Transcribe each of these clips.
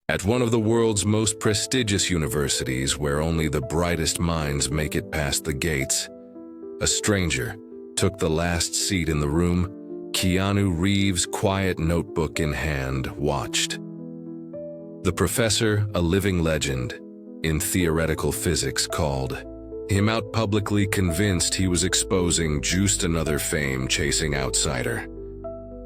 At one of the world's most prestigious universities where only the brightest minds make it past the gates, a stranger took the last seat in the room. Keanu Reeves, quiet notebook in hand, watched. The professor, a living legend in theoretical physics, called him out publicly, convinced he was exposing just another fame-chasing outsider.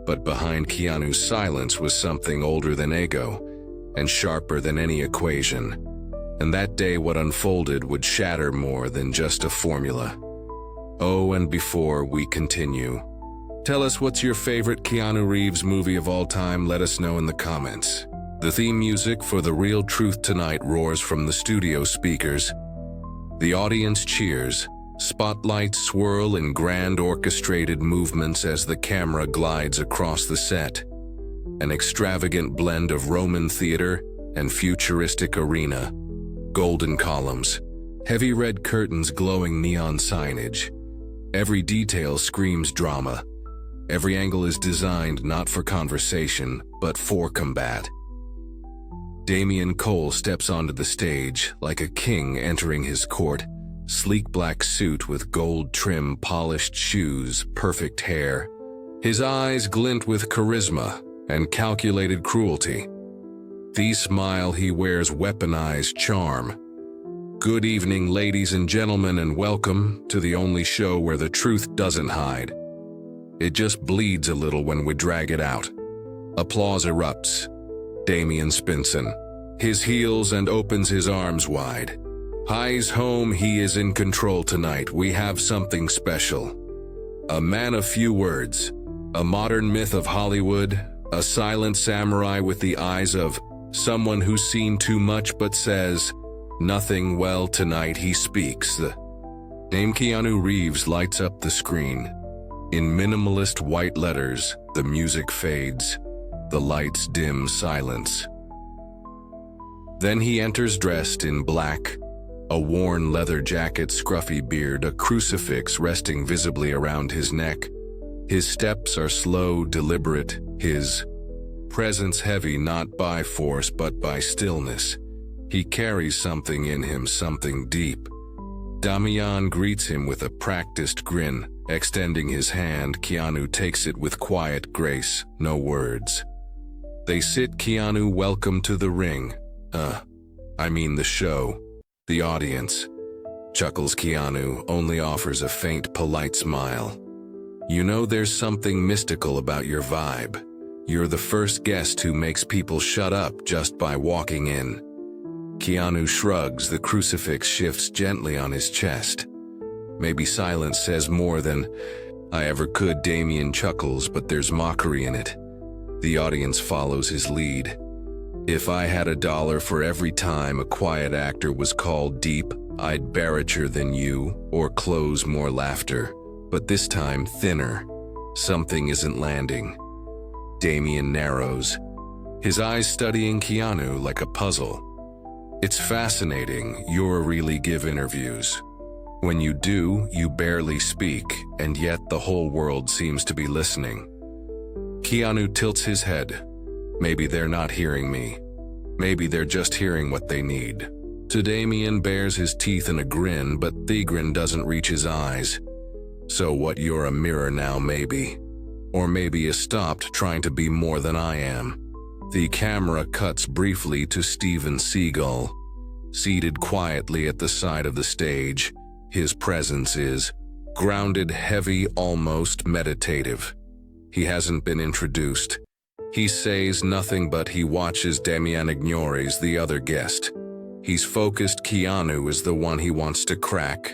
But behind Keanu's silence was something older than ego and sharper than any equation. And that day what unfolded would shatter more than just a formula. Oh, and before we continue, tell us what's your favorite Keanu Reeves movie of all time. Let us know in the comments. The theme music for The Real Truth Tonight roars from the studio speakers. The audience cheers. Spotlights swirl in grand orchestrated movements as the camera glides across the set. An extravagant blend of Roman theater and futuristic arena. Golden columns, heavy red curtains, glowing neon signage. Every detail screams drama. Every angle is designed not for conversation, but for combat. Damian Cole steps onto the stage like a king entering his court. Sleek black suit with gold trim, polished shoes, perfect hair. His eyes glint with charisma and calculated cruelty. The smile he wears weaponized charm. Good evening, ladies and gentlemen, and welcome to the only show where the truth doesn't hide. It just bleeds a little when we drag it out. Applause erupts. Damian Spinson. His heels and opens his arms wide. Highs home, he is in control tonight. We have something special. A man of few words. A modern myth of Hollywood. A silent samurai with the eyes of someone who's seen too much but says nothing. Well, tonight he speaks. The name Keanu Reeves lights up the screen. In minimalist white letters, the music fades. The lights dim. Silence. Then he enters dressed in black. A worn leather jacket, scruffy beard, a crucifix resting visibly around his neck. His steps are slow, deliberate, his presence heavy, not by force but by stillness. He carries something in him, something deep. Damian greets him with a practiced grin. Extending his hand, Keanu takes it with quiet grace, no words. They sit. Keanu, welcome to the ring. I mean the show. The audience chuckles. Keanu only offers a faint, polite smile. You know, there's something mystical about your vibe. You're the first guest who makes people shut up just by walking in. Keanu shrugs. The crucifix shifts gently on his chest. Maybe silence says more than I ever could. Damian chuckles, but there's mockery in it. The audience follows his lead. If I had $1 for every time a quiet actor was called deep, I'd bet richer than you, or close more laughter. But this time, thinner. Something isn't landing. Damian narrows, his eyes studying Keanu like a puzzle. It's fascinating. You really give interviews. When you do, you barely speak, and yet the whole world seems to be listening. Keanu tilts his head. Maybe they're not hearing me. Maybe they're just hearing what they need. To Damian bares his teeth in a grin, but the grin doesn't reach his eyes. So what, you're a mirror now, maybe? Or maybe you stopped trying to be more than I am. The camera cuts briefly to Steven Seagal, seated quietly at the side of the stage. His presence is grounded, heavy, almost meditative. He hasn't been introduced. He says nothing, but he watches. Damian ignores the other guest. He's focused. Keanu is the one he wants to crack.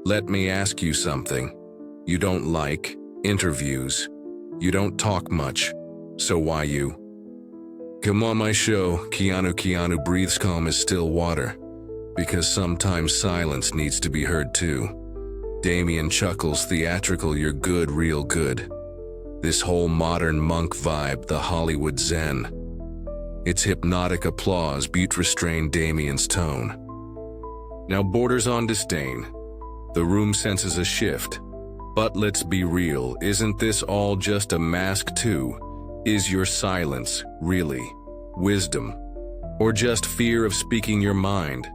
Let me ask you something. You don't like interviews. You don't talk much. So why you? Come on my show. Keanu breathes calm as still water. Because sometimes silence needs to be heard too. Damian chuckles. Theatrical. You're good, real good. This whole modern monk vibe, the Hollywood Zen. It's hypnotic. Applause beat restrained Damian's tone. Now borders on disdain. The room senses a shift. But let's be real, isn't this all just a mask too? Is your silence really wisdom? Or just fear of speaking your mind?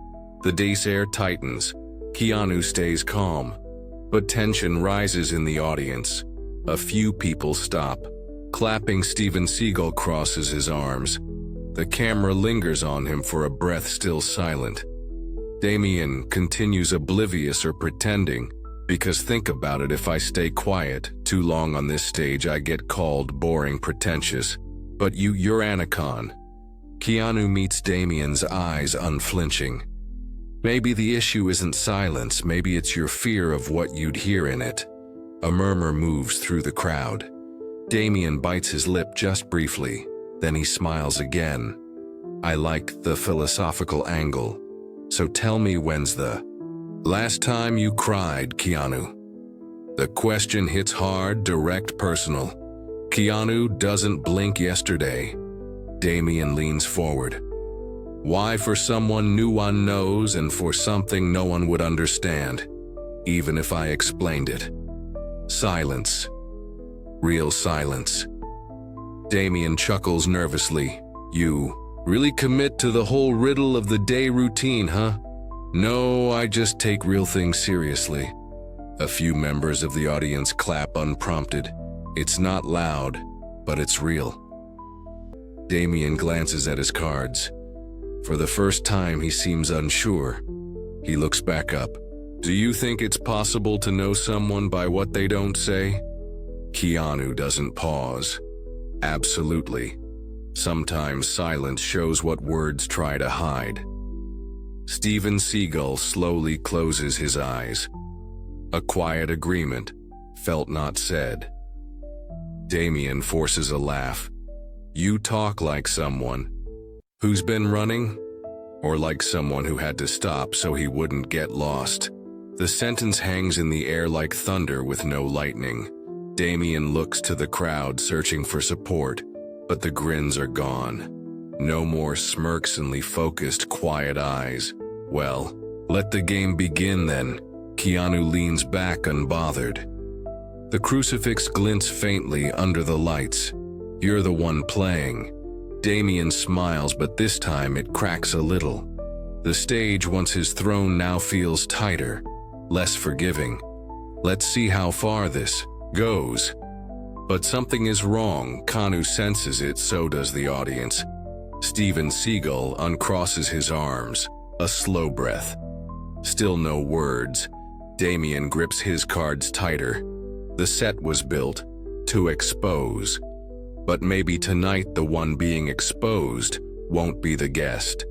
The day's air tightens. Keanu stays calm, but tension rises in the audience. A few people stop. Clapping. Steven Seagal crosses his arms. The camera lingers on him for a breath, still silent. Demean continues, oblivious or pretending, because think about it, if I stay quiet too long on this stage I get called boring, pretentious. But you're Anacon. Keanu meets Damien's eyes, unflinching. Maybe the issue isn't silence, maybe it's your fear of what you'd hear in it. A murmur moves through the crowd. Demean bites his lip just briefly, then he smiles again. I like the philosophical angle. So tell me, when's the last time you cried, Keanu? The question hits hard, direct, personal. Keanu doesn't blink. Yesterday. Demean leans forward. Why? For someone no one knows and for something no one would understand, even if I explained it. Silence. Real silence. Demean chuckles nervously. You really commit to the whole riddle of the day routine, huh? No, I just take real things seriously. A few members of the audience clap unprompted. It's not loud, but it's real. Demean glances at his cards. For the first time, he seems unsure. He looks back up. Do you think it's possible to know someone by what they don't say? Keanu doesn't pause. Absolutely. Sometimes silence shows what words try to hide. Steven Seagal slowly closes his eyes. A quiet agreement, felt not said. Demean forces a laugh. You talk like someone who's been running, or like someone who had to stop so he wouldn't get lost. The sentence hangs in the air like thunder with no lightning. Demean looks to the crowd, searching for support, but the grins are gone. No more smirks, only focused, quiet eyes. Well, let the game begin then. Keanu leans back, unbothered. The crucifix glints faintly under the lights. You're the one playing. Demean smiles, but this time it cracks a little. The stage, once his throne, now feels tighter, less forgiving. Let's see how far this goes. But something is wrong. Keanu senses it, so does the audience. Steven Seagal uncrosses his arms, a slow breath. Still no words. Demean grips his cards tighter. The set was built to expose. But maybe tonight the one being exposed won't be the guest.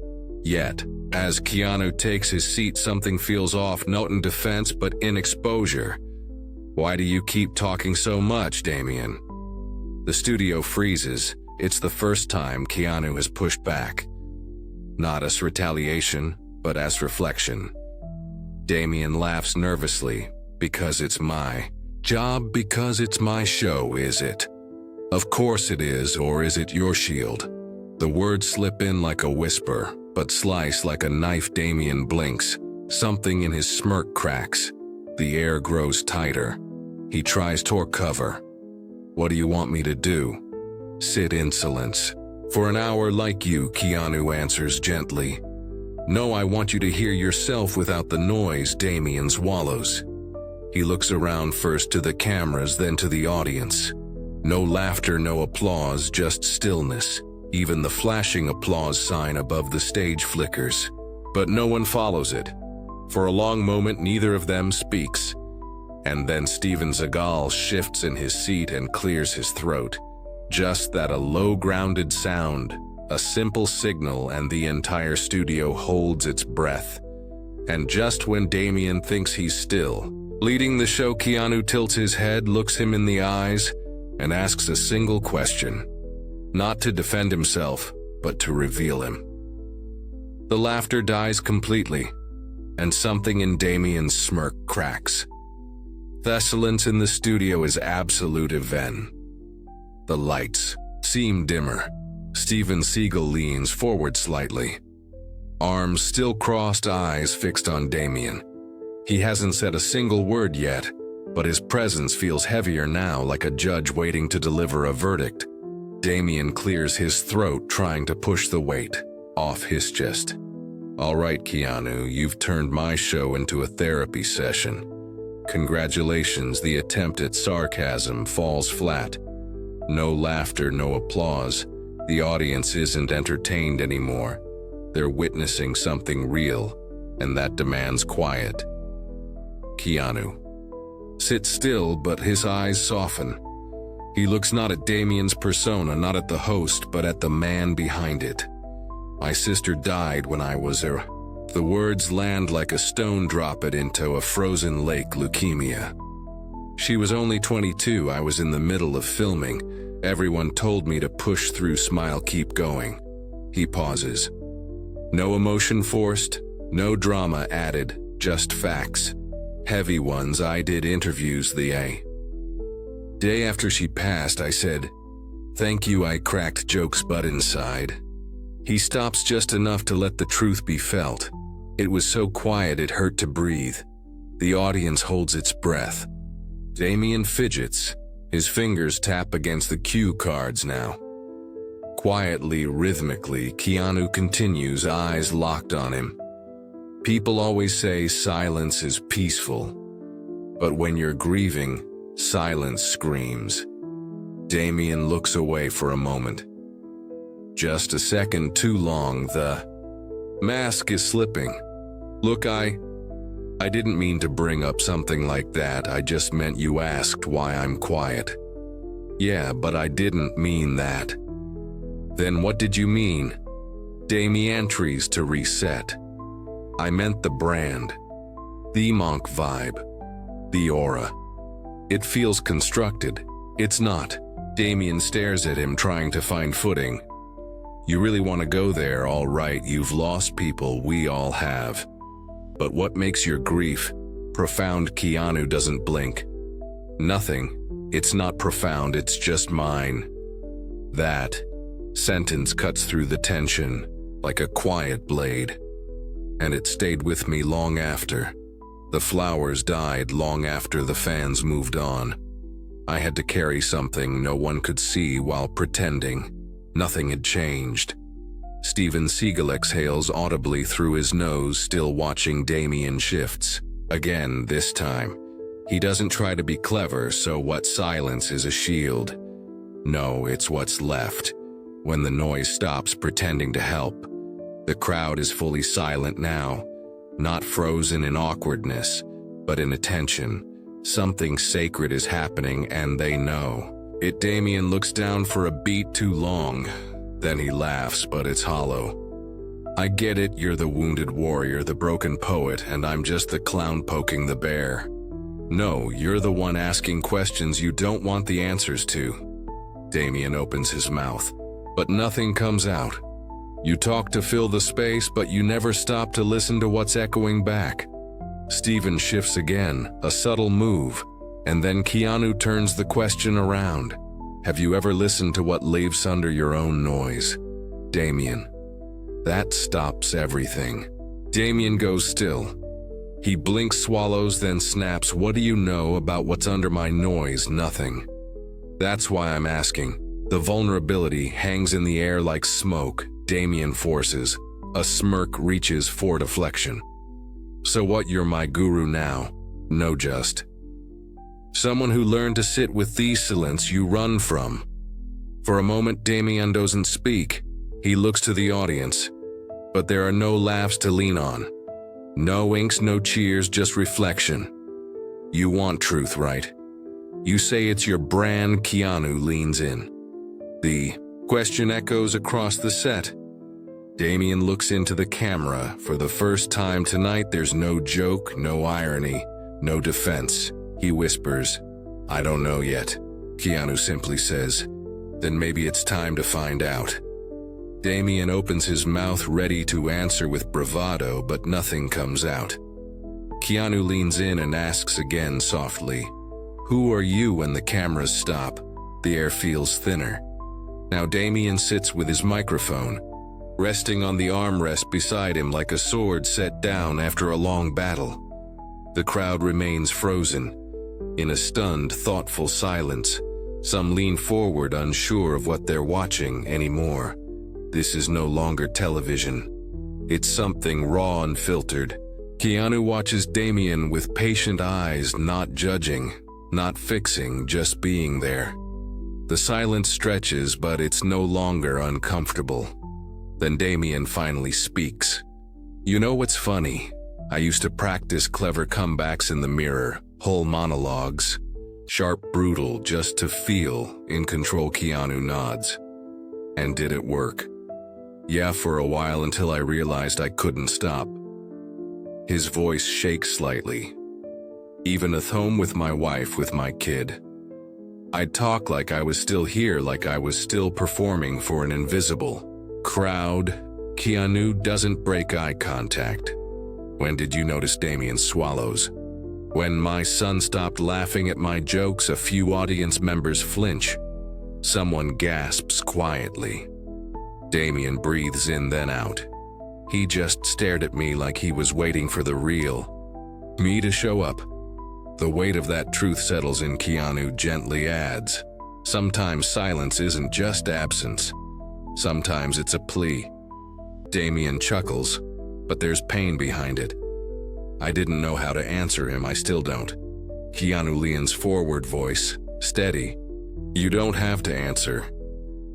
Yet, as Keanu takes his seat, something feels off, not in defense but in exposure. Why do you keep talking so much, Demean? The studio freezes. It's the first time Keanu has pushed back. Not as retaliation, but as reflection. Demean laughs nervously. Because it's my job, because it's my show, is it? Of course it is, or is it your shield? The words slip in like a whisper, but slice like a knife. Demean blinks. Something in his smirk cracks. The air grows tighter. He tries to cover. What do you want me to do? Sit insolence. For an hour like you, Keanu answers gently. No, I want you to hear yourself without the noise. Demean swallows. He looks around, first to the cameras, then to the audience. No laughter, no applause, just stillness. Even the flashing applause sign above the stage flickers. But no one follows it. For a long moment, neither of them speaks. And then Steven Seagal shifts in his seat and clears his throat. Just that, a low, grounded sound, a simple signal, and the entire studio holds its breath. And just when Demean thinks he's still leading the show, Keanu tilts his head, looks him in the eyes, and asks a single question. Not to defend himself, but to reveal him. The laughter dies completely, and something in Demean's smirk cracks. The silence in the studio is absolute event. The lights seem dimmer. Steven Seagal leans forward slightly. Arms still crossed, eyes fixed on Demean. He hasn't said a single word yet, but his presence feels heavier now, like a judge waiting to deliver a verdict. Demean clears his throat, trying to push the weight. off his chest. All right, Keanu, you've turned my show into a therapy session. Congratulations, the attempt at sarcasm falls flat. No laughter, no applause. The audience isn't entertained anymore. They're witnessing something real, and that demands quiet. Keanu sits still, but his eyes soften. He looks not at Damien's persona, not at the host, but at the man behind it. My sister died when I was there. The words land like a stone drop it into a frozen lake, leukemia. She was only 22, I was in the middle of filming. Everyone told me to push through, smile, keep going. He pauses. No emotion forced, no drama added, just facts. Heavy ones. I did interviews the day after she passed. I said, "Thank you." I cracked jokes, but inside. He stops just enough to let the truth be felt. It was so quiet it hurt to breathe. The audience holds its breath. Damien fidgets. His fingers tap against the cue cards now. Quietly, rhythmically, Keanu continues, eyes locked on him. People always say silence is peaceful, but when you're grieving, silence screams. Damien looks away for a moment. Just a second too long. The mask is slipping. Look, I didn't mean to bring up something like that. I just meant you asked why I'm quiet. Yeah, but I didn't mean that. Then what did you mean? Damien tries to reset. I meant the brand, the monk vibe, the aura. It feels constructed. It's not. Damien stares at him, trying to find footing. You really want to go there, all right, you've lost people, we all have. But what makes your grief profound? Keanu doesn't blink. Nothing. It's not profound, it's just mine. That sentence cuts through the tension like a quiet blade. And it stayed with me long after. The flowers died long after the fans moved on. I had to carry something no one could see while pretending nothing had changed. Steven Seagal exhales audibly through his nose, still watching. Damien shifts. Again, this time. He doesn't try to be clever, so what silence is a shield. No, it's what's left. When the noise stops pretending to help. The crowd is fully silent now, not frozen in awkwardness, but in attention. Something sacred is happening, and they know it. Damien looks down for a beat too long. Then he laughs, but it's hollow. I get it, you're the wounded warrior, the broken poet, and I'm just the clown poking the bear. No, you're the one asking questions you don't want the answers to. Damien opens his mouth, but nothing comes out. You talk to fill the space, but you never stop to listen to what's echoing back. Steven shifts again, a subtle move, and then Keanu turns the question around. Have you ever listened to what lives under your own noise? Damien. That stops everything. Damien goes still. He blinks, swallows, then snaps. What do you know about what's under my noise? Nothing. That's why I'm asking. The vulnerability hangs in the air like smoke. Damien forces. A smirk reaches for deflection. So what, you're my guru now? No, just someone who learned to sit with the silence you run from. For a moment, Damien doesn't speak. He looks to the audience. But there are no laughs to lean on. No inks, no cheers, just reflection. You want truth, right? You say it's your brand. Keanu leans in. The question echoes across the set. Damien looks into the camera. For the first time tonight, there's no joke, no irony, no defense. He whispers, I don't know yet. Keanu simply says, then maybe it's time to find out. Damien opens his mouth, ready to answer with bravado, but nothing comes out. Keanu leans in and asks again softly, who are you? When the cameras stop, the air feels thinner. Now Damien sits with his microphone, resting on the armrest beside him like a sword set down after a long battle. The crowd remains frozen, in a stunned, thoughtful silence. Some lean forward, unsure of what they're watching anymore. This is no longer television. It's something raw and filtered. Keanu watches Demean with patient eyes, not judging, not fixing, just being there. The silence stretches, but it's no longer uncomfortable. Then Demean finally speaks. You know what's funny? I used to practice clever comebacks in the mirror, whole monologues. Sharp, brutal, just to feel in control. Keanu nods. And did it work? Yeah, for a while, until I realized I couldn't stop. His voice shakes slightly. Even at home with my wife, with my kid. I'd talk like I was still here, like I was still performing for an invisible crowd. Keanu doesn't break eye contact. When did you notice Demean swallows? When my son stopped laughing at my jokes, a few audience members flinch. Someone gasps quietly. Demean breathes in, then out. He just stared at me like he was waiting for the real me to show up. The weight of that truth settles in. Keanu gently adds, sometimes silence isn't just absence. Sometimes it's a plea. Demean chuckles, but there's pain behind it. I didn't know how to answer him, I still don't. Keanu leans forward, voice steady. You don't have to answer.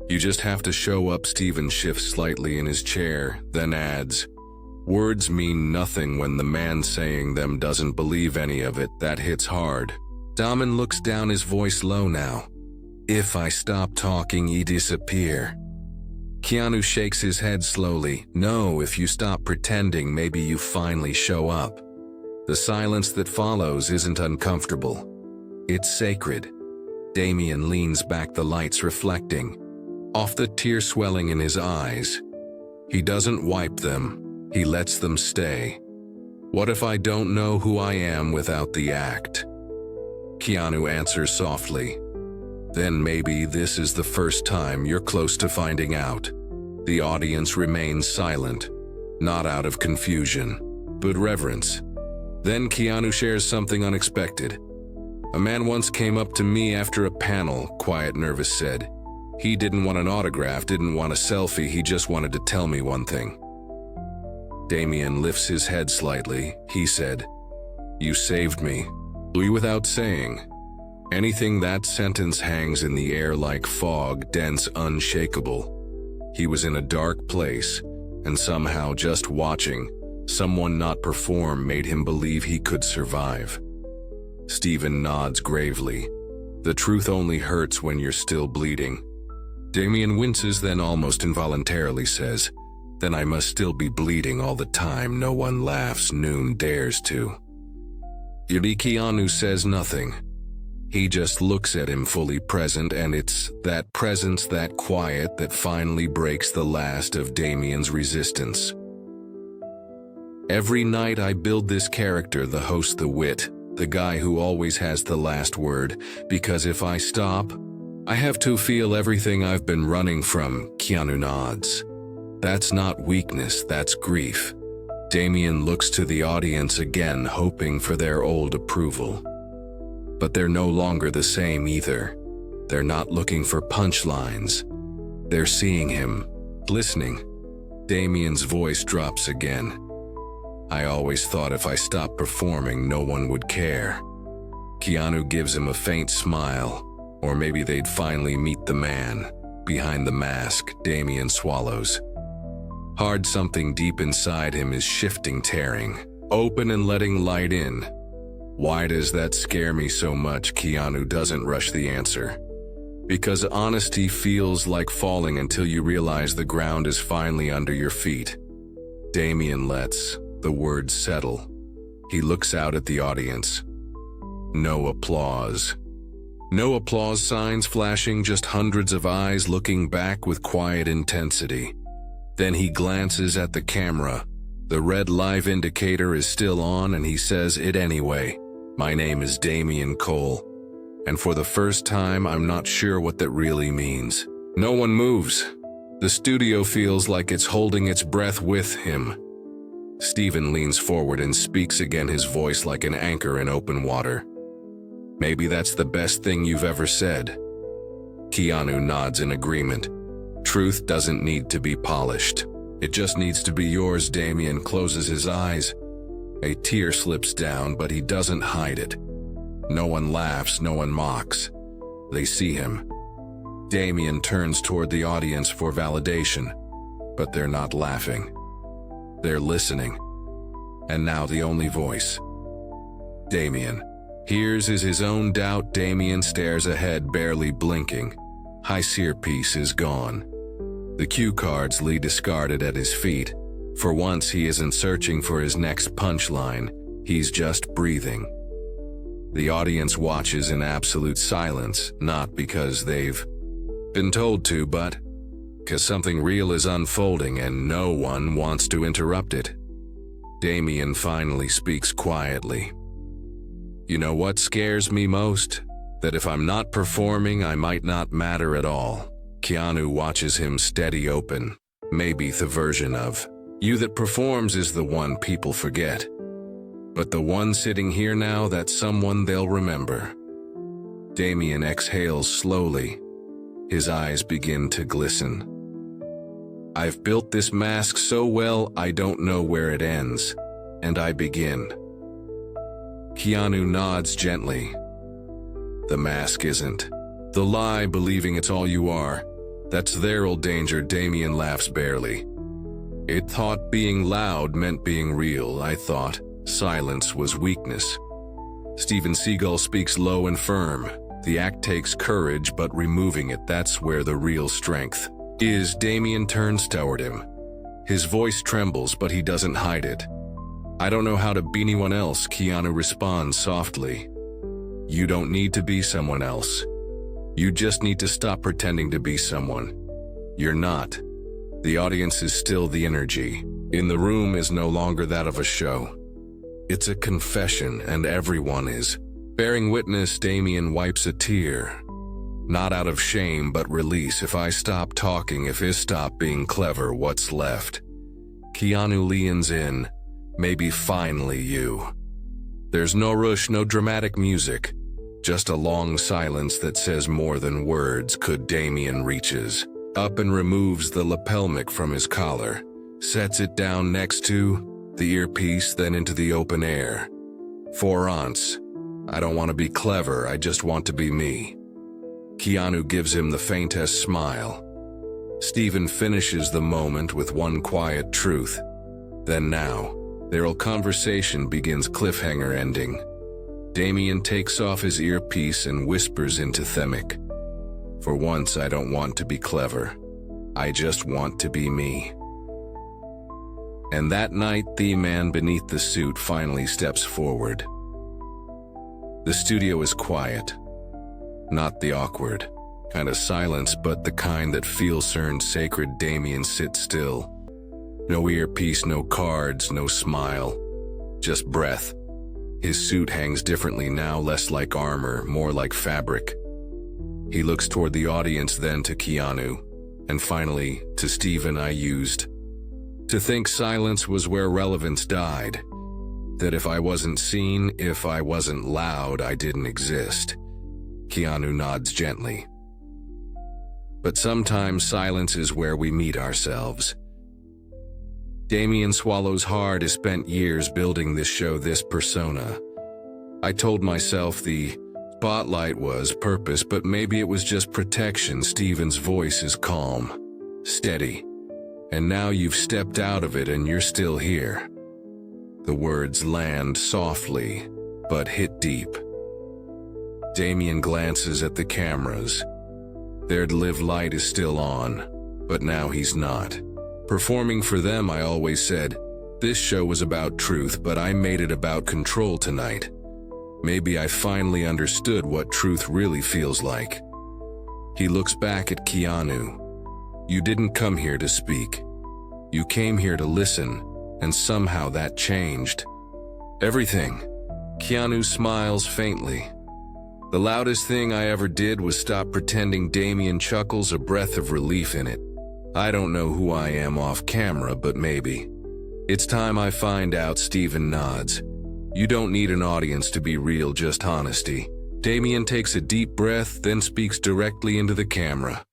You just have to show up. Steven shifts slightly in his chair, then adds, words mean nothing when the man saying them doesn't believe any of it. That hits hard. Daman looks down, his voice low now. If I stop talking, you disappear. Keanu shakes his head slowly. No, if you stop pretending, maybe you finally show up. The silence that follows isn't uncomfortable. It's sacred. Demean leans back, the lights reflecting off the tear swelling in his eyes. He doesn't wipe them. He lets them stay. What if I don't know who I am without the act? Keanu answers softly. Then maybe this is the first time you're close to finding out. The audience remains silent, not out of confusion, but reverence. Then Keanu shares something unexpected. A man once came up to me after a panel, quiet, nervous, said. He didn't want an autograph, didn't want a selfie, he just wanted to tell me one thing. Demean lifts his head slightly. He said, you saved me. Without saying anything, that sentence hangs in the air like fog, dense, unshakable. He was in a dark place, and somehow just watching someone not perform made him believe he could survive. Steven nods gravely. The truth only hurts when you're still bleeding. Demean winces, then almost involuntarily says, then I must still be bleeding all the time. No one laughs, noon dares to. Keanu says nothing. He just looks at him, fully present, and it's that presence, that quiet, that finally breaks the last of Demean's resistance. Every night I build this character, the host, the wit, the guy who always has the last word, because if I stop, I have to feel everything I've been running from. Keanu nods. That's not weakness, that's grief. Demean looks to the audience again, hoping for their old approval. But they're no longer the same either. They're not looking for punchlines. They're seeing him, listening. Demean's voice drops again. I always thought if I stopped performing, no one would care. Keanu gives him a faint smile, or maybe they'd finally meet the man behind the mask. Demean swallows. Hard, something deep inside him is shifting, tearing open and letting light in. Why does that scare me so much? Keanu doesn't rush the answer. Because honesty feels like falling until you realize the ground is finally under your feet. Demean lets the words settle. He looks out at the audience. No applause. No applause signs flashing, just hundreds of eyes looking back with quiet intensity. Then he glances at the camera. The red live indicator is still on, and he says it anyway. My name is Damian Cole. And for the first time, I'm not sure what that really means. No one moves. The studio feels like it's holding its breath with him. Steven leans forward and speaks again, his voice like an anchor in open water. Maybe that's the best thing you've ever said. Keanu nods in agreement. Truth doesn't need to be polished. It just needs to be yours. Demean closes his eyes. A tear slips down, but he doesn't hide it. No one laughs, no one mocks. They see him. Demean turns toward the audience for validation, but they're not laughing. They're listening. And now the only voice. Demean. Hears is his own doubt. Demean stares ahead, barely blinking. His earpiece is gone. The cue cards lie discarded at his feet. For once, he isn't searching for his next punchline. He's just breathing. The audience watches in absolute silence, not because they've been told to, but because something real is unfolding and no one wants to interrupt it. Demean finally speaks quietly. You know what scares me most? That if I'm not performing, I might not matter at all. Keanu watches him steady open. Maybe the version of you that performs is the one people forget. But the one sitting here now, that's someone they'll remember. Demean exhales slowly. His eyes begin to glisten. I've built this mask so well, I don't know where it ends. And I begin. Keanu nods gently. The mask isn't. The lie, believing it's all you are. That's their old danger. Demean laughs barely. It thought being loud meant being real. I thought silence was weakness. Seagal speaks low and firm. The act takes courage, but removing it, that's where the real strength is. Demean turns toward him. His voice trembles, but he doesn't hide it. I don't know how to be anyone else, Keanu responds softly. You don't need to be someone else. You just need to stop pretending to be someone. You're not. The audience is still the energy. In the room is no longer that of a show. It's a confession, and everyone is bearing witness. Demean wipes a tear. Not out of shame, but release. If I stop talking, if I stop being clever, what's left? Keanu leans in. Maybe finally you. There's no rush, no dramatic music. Just a long silence that says more than words could. Demean reaches up and removes the lapel mic from his collar, sets it down next to the earpiece, then into the open air. For once, I don't want to be clever, I just want to be me. Keanu gives him the faintest smile. Steven finishes the moment with one quiet truth. Then now, their old conversation begins. Cliffhanger ending. Demean takes off his earpiece and whispers into Themic. For once, I don't want to be clever. I just want to be me. And that night, the man beneath the suit finally steps forward. The studio is quiet. Not the awkward kind of silence, but the kind that feels sacred. Demean sits still. No earpiece, no cards, no smile. Just breath. His suit hangs differently now, less like armor, more like fabric. He looks toward the audience, then to Keanu, and finally to Steven. I used to think silence was where relevance died. That if I wasn't seen, if I wasn't loud, I didn't exist. Keanu nods gently. But sometimes silence is where we meet ourselves. Demean swallows hard. Has spent years building this show, this persona. I told myself the spotlight was purpose, but maybe it was just protection. Steven's voice is calm, steady. And now you've stepped out of it and you're still here. The words land softly, but hit deep. Demean glances at the cameras. Their live light is still on, but now he's not performing for them. I always said, this show was about truth, but I made it about control tonight. Maybe I finally understood what truth really feels like. He looks back at Keanu. You didn't come here to speak. You came here to listen, and somehow that changed everything. Keanu smiles faintly. The loudest thing I ever did was stop pretending. Demean chuckles, a breath of relief in it. I don't know who I am off camera, but maybe it's time I find out. Steven nods. You don't need an audience to be real, just honesty. Demean takes a deep breath, then speaks directly into the camera.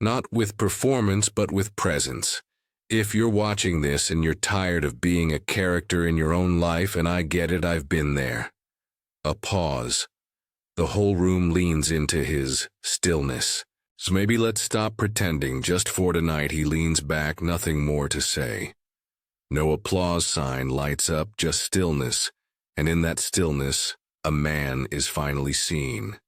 Not with performance, but with presence. If you're watching this and you're tired of being a character in your own life, and I get it, I've been there. A pause. The whole room leans into his stillness. So maybe let's stop pretending. Just for tonight, he leans back, nothing more to say. No applause sign lights up, just stillness. And in that stillness, a man is finally seen.